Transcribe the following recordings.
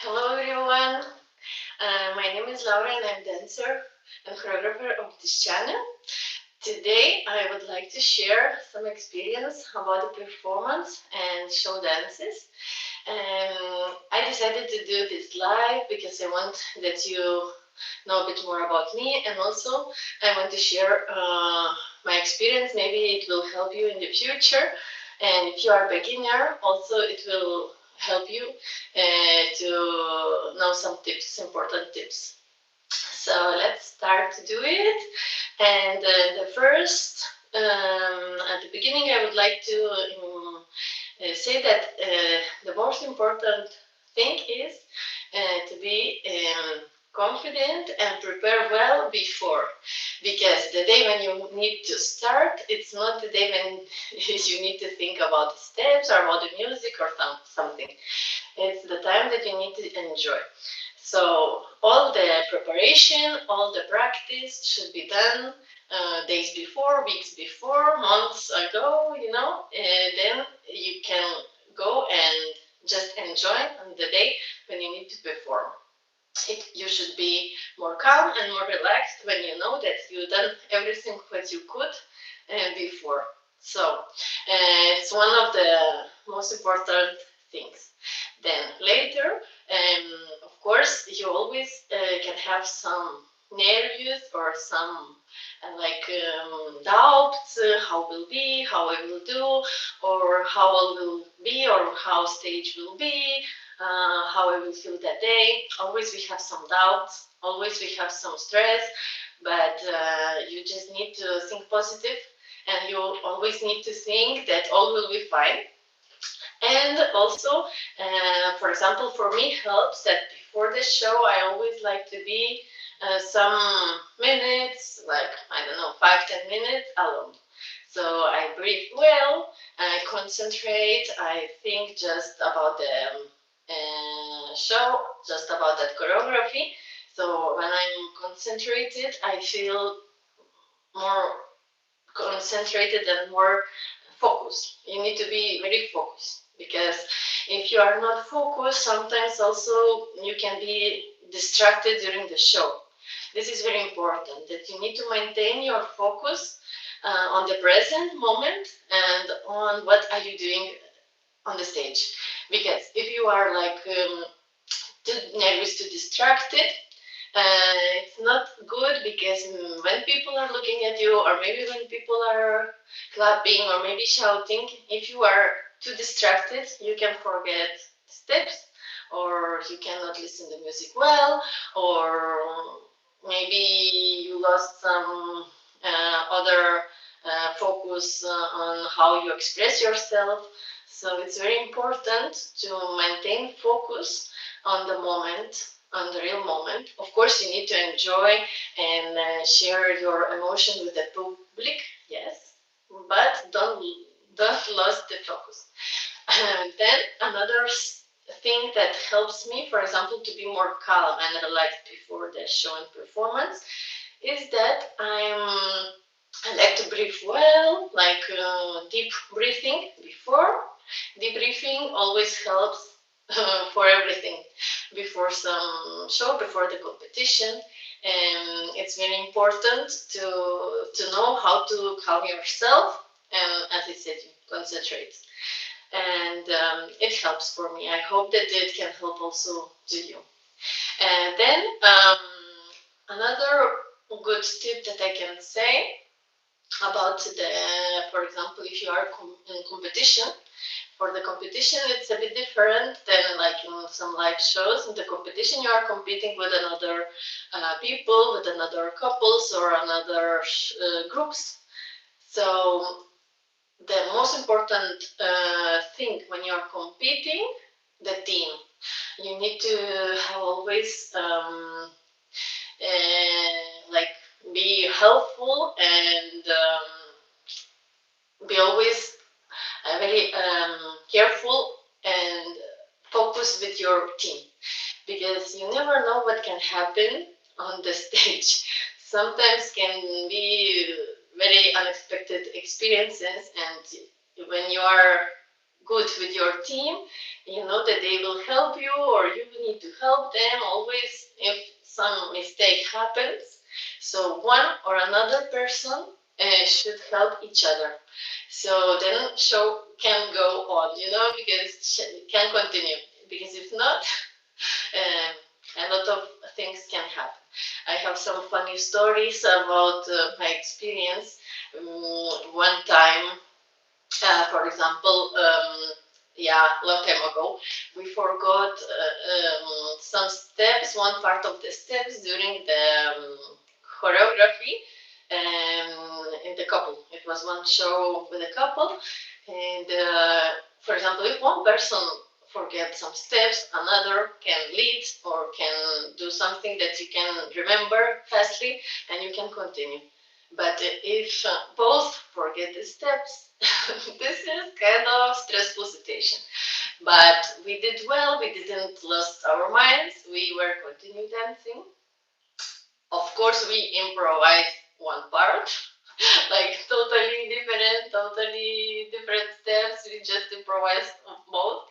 Hello everyone, my name is Laura and I'm dancer and choreographer of this channel. Today I would like to share some experience about the performance and show dances. I decided to do this live because I want that you know a bit more about me, and also I want to share my experience. Maybe it will help you in the future, and if you are a beginner also it will help you to know some tips, important tips. So let's start to do it. And the first, at the beginning, I would like to say that the most important thing is to be confident and prepare well before, because the day when you need to start, it's not the day when you need to think about the steps or about the music or something. It's the time that you need to enjoy. So all the preparation, all the practice should be done days before, weeks before, months ago, then you can go and just enjoy on the day when you need to perform. You should be more calm and more relaxed when you know that you've done everything what you could before. So it's one of the most important things. Then later, of course, you always can have some nervous or some doubts, how will be, how I will do, or how I will be, or how stage will be, how I will feel that day. Always we have some doubts, always we have some stress, but you just need to think positive, and you always need to think that all will be fine. And also, for example, for me helps that before the show, I always like to be some minutes, like, I don't know, 5-10 minutes alone. So I breathe well, I concentrate, I think just about the show, just about that choreography. So when I'm concentrated, I feel more concentrated and more focused. You need to be very focused, because if you are not focused, sometimes also you can be distracted during the show. This is very important, that you need to maintain your focus on the present moment and on what are you doing on the stage. Because if you are like too nervous, too distracted, it's not good, because when people are looking at you, or maybe when people are clapping or maybe shouting, if you are too distracted, you can forget steps, or you cannot listen to music well, or maybe you lost some other focus on how you express yourself. So it's very important to maintain focus on the moment, on the real moment. Of course, you need to enjoy and share your emotion with the public, yes, but don't lose the focus. Then another thing that helps me, for example, to be more calm and relaxed before the show and performance, is that I like to breathe well, like deep breathing before. Deep breathing always helps for everything before some show, before the competition. And it's very important to know how to calm yourself, and as I said, concentrate. And it helps for me. I hope that it can help also to you. And then another good tip that I can say about the, for example, if you are in competition, for the competition, it's a bit different than like in some live shows. In the competition, you are competing with another people, with another couples or another groups. So the most important thing when you are competing, the team. You need to have always like be helpful and be always very careful and focus with your team, because you never know what can happen on the stage. Sometimes can be very unexpected experiences, and when you are good with your team, you know that they will help you or you need to help them always if some mistake happens. So one or another person should help each other. So then show can go on, you know, because it can continue. Because if not, a lot of things can happen. I have some funny stories about my experience. One time, for example, yeah, long time ago, we forgot some steps, one part of the steps during the choreography in the couple. It was one show with a couple, and for example, if one person forgets some steps, another can lead or can do something that you can remember fastly, and you can continue. But if both forget the steps, this is kind of stressful situation. But we did well. We didn't lose our minds. We were continuing dancing. Of course, we improvised one part, like totally different steps. We just improvised both.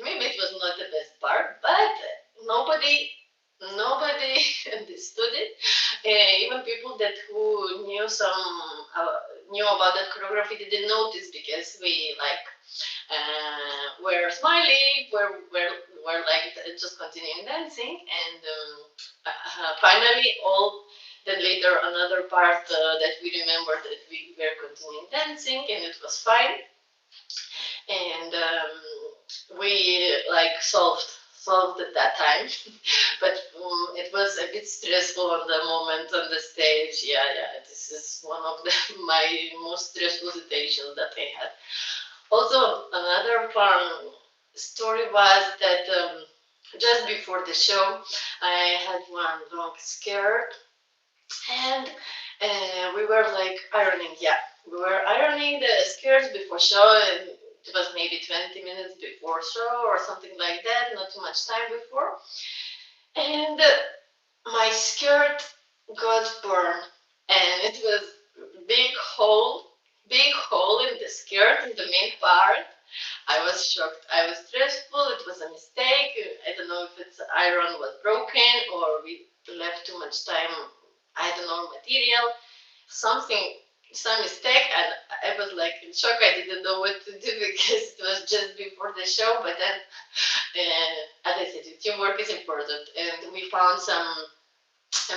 Maybe it was not the best part, but nobody understood it. Even people that who knew knew about that choreography didn't notice because we like were smiling, were like just continuing dancing, and finally all. Then later another part that we remember that we were continuing dancing and it was fine, and we like solved at that time. But it was a bit stressful on the moment on the stage. Yeah, this is one of my most stressful situations that I had. Also, another fun story was that just before the show, I had one long skirt, and we were like ironing. Yeah, we were ironing the skirts before show, and it was maybe 20 minutes before show or something like that, not too much time before. And my skirt got burned, and it was big hole in the skirt in the main part. I was shocked. I was stressful. It was a mistake. I don't know if its iron was broken or we left too much time. I don't know material. Something, some mistake, and I was like in shock. I didn't know what to do because it was just before the show. But then, as I said, teamwork is important, and we found some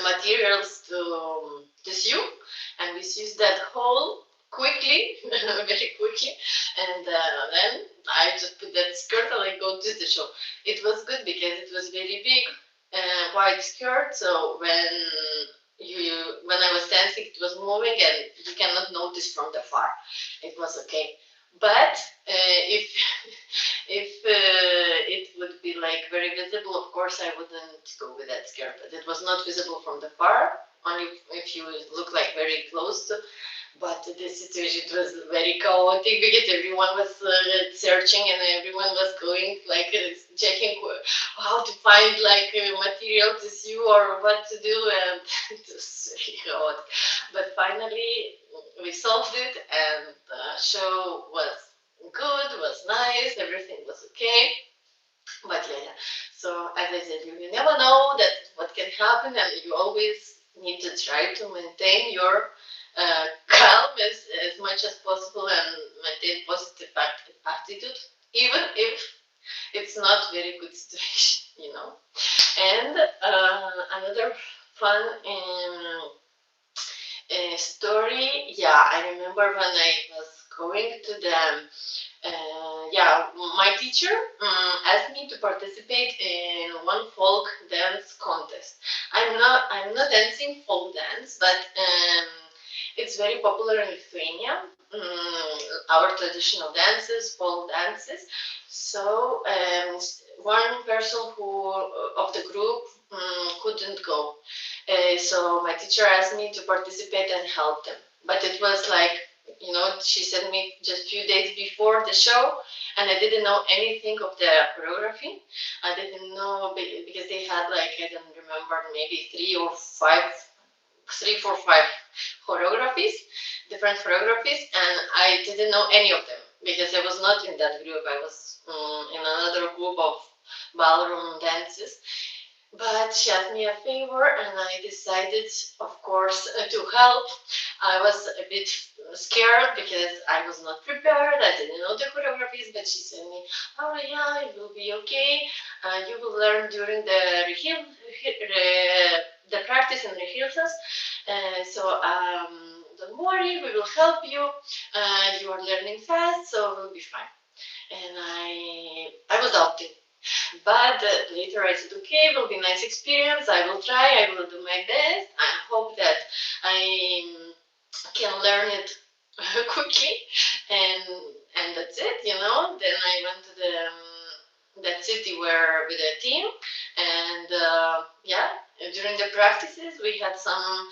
materials to sew, and we sew that hole quickly, very quickly, and then I just put that skirt and I go to the show. It was good because it was very big white skirt, so when I was dancing, it was moving and you cannot notice from the far. It was okay. But if it would be like very visible, of course I wouldn't go with that skirt. But it was not visible from the far, only if you look like very close to. But the situation was very chaotic because everyone was searching and everyone was going like checking how to find like material to sew or what to do, and it was very chaotic. But finally we solved it, and the show was good, was nice, everything was okay. But yeah. So as I said, you never know that what can happen, and you always need to try to maintain your calm as much as possible and maintain positive attitude, even if it's not very good situation, you know. And another fun story, yeah, I remember when I was going to the yeah, my teacher asked me to participate in one folk dance contest. I'm not dancing folk dance, but it's very popular in Lithuania. Our traditional dances, folk dances. So one person who of the group couldn't go. So my teacher asked me to participate and help them. But it was like, you know, she sent me just few days before the show, and I didn't know anything of the choreography. I didn't know because they had like, I don't remember, maybe three, four, five choreographies, different choreographies, and I didn't know any of them. because I was not in that group. I was in another group of ballroom dances. But she asked me a favor, and I decided, of course, to help. I was a bit scared because I was not prepared. I didn't know the choreographies, but she said me, "Oh yeah, it will be okay. You will learn during the practice and rehearsals. So don't worry, we will help you. You are learning fast, so it will be fine." And I was doubting. But later I said, okay, it will be a nice experience. I will try. I will do my best. I hope that I can learn it quickly, and that's it. Then I went to that city where with a team, and yeah, during the practices we had some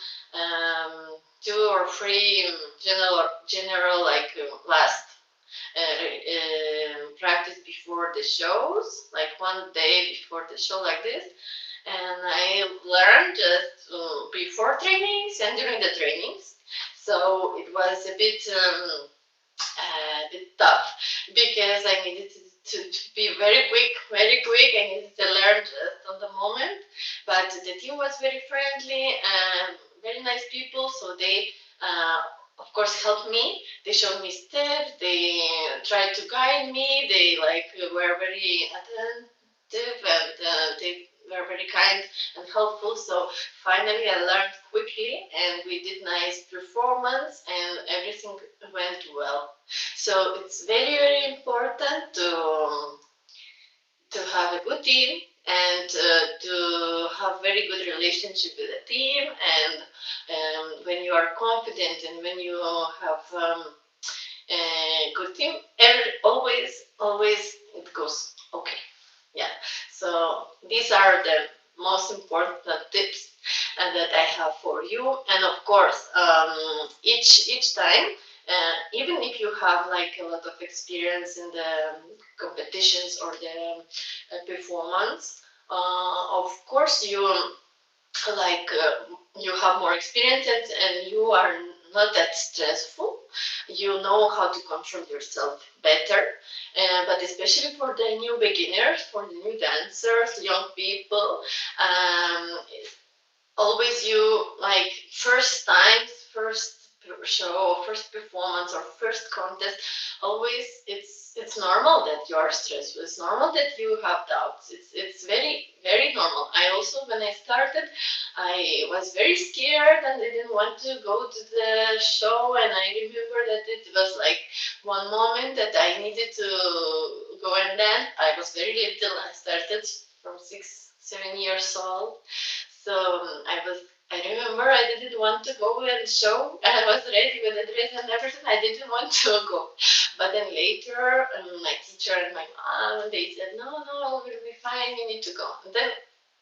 2 or 3 general like last practice before the shows, like one day before the show, like this. And I learned just before trainings and during the trainings. So it was a bit tough because I needed to be very quick, very quick. I needed to learn just on the moment. But the team was very friendly and very nice people. So they, of course, helped me. They showed me steps. They tried to guide me. They were very attentive, and they were very kind and helpful. So finally, I learned quickly, and we did nice performance, and everything went well. So it's very, very important to have a good team, and to have very good relationship with the team. And when you are confident and when you have a good team, always it goes okay. Yeah. So these are the most important tips that I have for you. And of course, each time, even if you have like a lot of experience in the competitions or the performance, of course you have more experience, and you are not that stressful. You know how to control yourself better. But especially for the new beginners, for the new dancers, young people, um, always you like first times, first show, first performance, or first contest, always it's normal that you are stressed. It's normal that you have doubts. It's very, very normal. I also, when I started, I was very scared and I didn't want to go to the show. And I remember that it was like one moment that I needed to go and dance. I was very little. I started from 6, 7 years old. So I remember I didn't want to go and show. I was ready with the dress and everything. I didn't want to go. But then later, my teacher and my mom, they said, no, no, all will be fine. You need to go. And then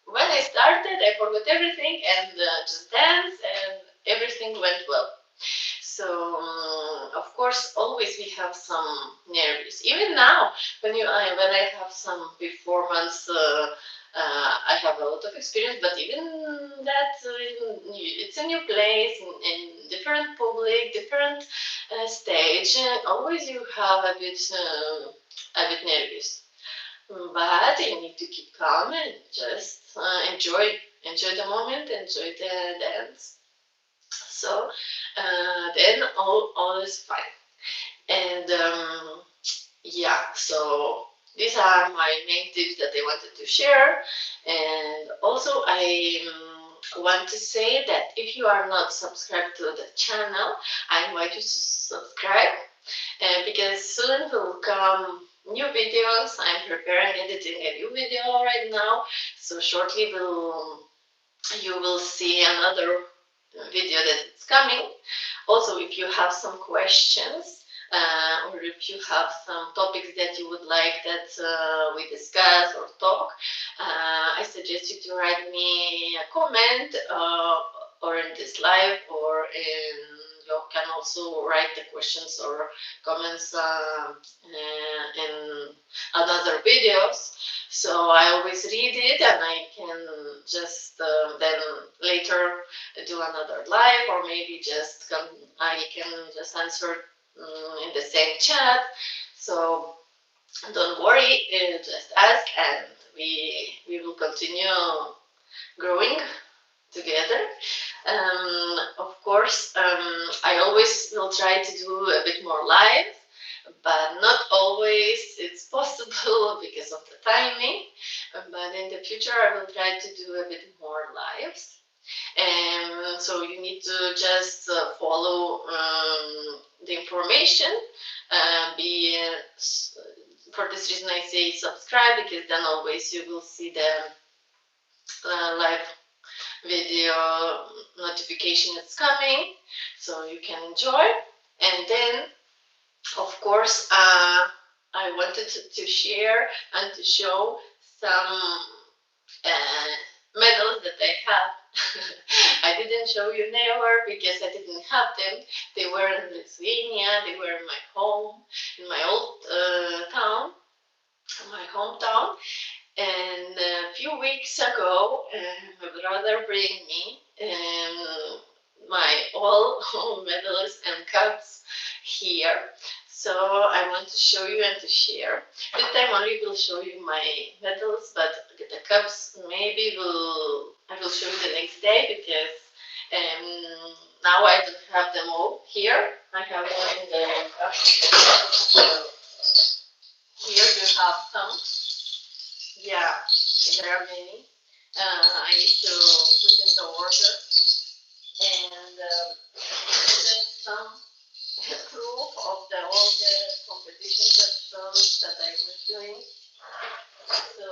when I started, I forgot everything and just danced, and everything went well. So of course, always we have some nerves. Even now, when I have some performance, I have a lot of experience. But even that, it's a new place, in different public, different stage. Always you have a bit nervous. But you need to keep calm and just enjoy the moment, enjoy the dance. So then all is fine. And yeah, so these are my main tips that I wanted to share. And also, I want to say that if you are not subscribed to the channel, I invite you to subscribe, because soon will come new videos. I'm preparing editing a new video right now, so shortly you will see another video that is coming. Also, if you have some questions, or if you have some topics that you would like that we discuss or talk, I suggest you to write me a comment, or in this live, or you can also write the questions or comments in another videos. So I always read it, and I can just then later do another live, or maybe just I can just answer in the same chat. So don't worry, just ask, and we will continue growing together. Of course, I always will try to do a bit more live, but not always it's possible because of the timing. But in the future, I will try to do a bit more lives. And so you need to just follow the information. Be For this reason, I say subscribe, because then always you will see the live video notification is coming, so you can enjoy. And then, of course, I wanted to share and to show some medals that I have. I didn't show you never because I didn't have them. They were in Lithuania, they were in my home, in my old town, my hometown. And a few weeks ago, my brother bring me my all medals and cups here. So I want to show you and to share. This time only will show you my medals, but the cups maybe I will show you the next day, because now I don't have them all here. I have one in the cup. So here you have some. Yeah, there are many. I need to put in the order, and just some proof of all the competitions and shows that I was doing. So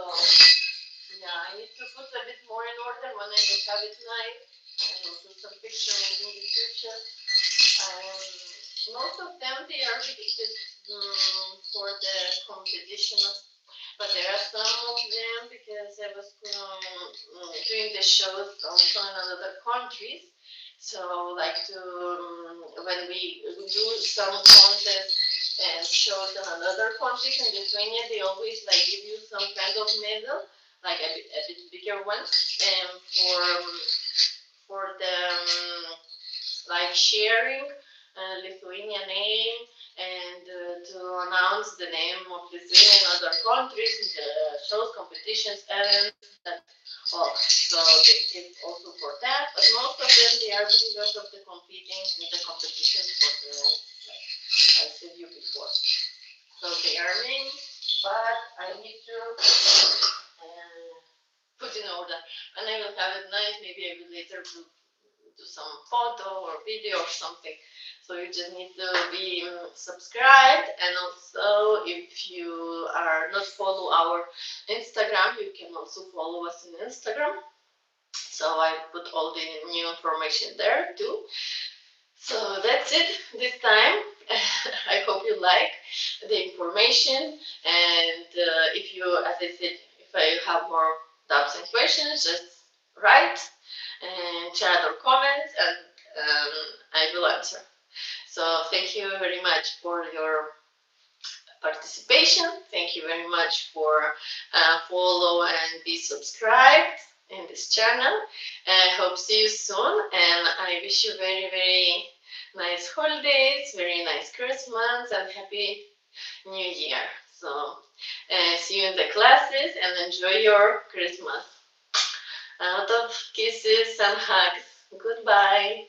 yeah, I need to put a bit more in order when I will have it live, and also some pictures in the future. Most of them, they are just for the competition, but there are some of them because I was doing the shows also in other countries. So, like when we do some contests and shows in another countries in Lithuania, they always like give you some kind of medal, like a bit bigger one, and for the like sharing Lithuania name, and to announce the name of Lithuania in other countries in the shows, competitions, events, that all. So they give also for that, but most of them they are because of the competing in the competitions for the, like I said you before. So they are many, but I need to put in order, and I will have it nice. Maybe I will later do some photo or video or something. So you just need to be subscribed, and also if you are not follow our Instagram, you can also follow us on Instagram. So I put all the new information there too. So that's it this time. I hope you like the information, and if you, as I said, if I have more doubts and questions, just write and chat or comments, and I will answer. So thank you very much for your participation. Thank you very much for follow and be subscribed in this channel. I hope see you soon, and I wish you very nice holidays, very nice Christmas, and happy New Year. So see you in the classes, and enjoy your Christmas. A lot of kisses and hugs. Goodbye.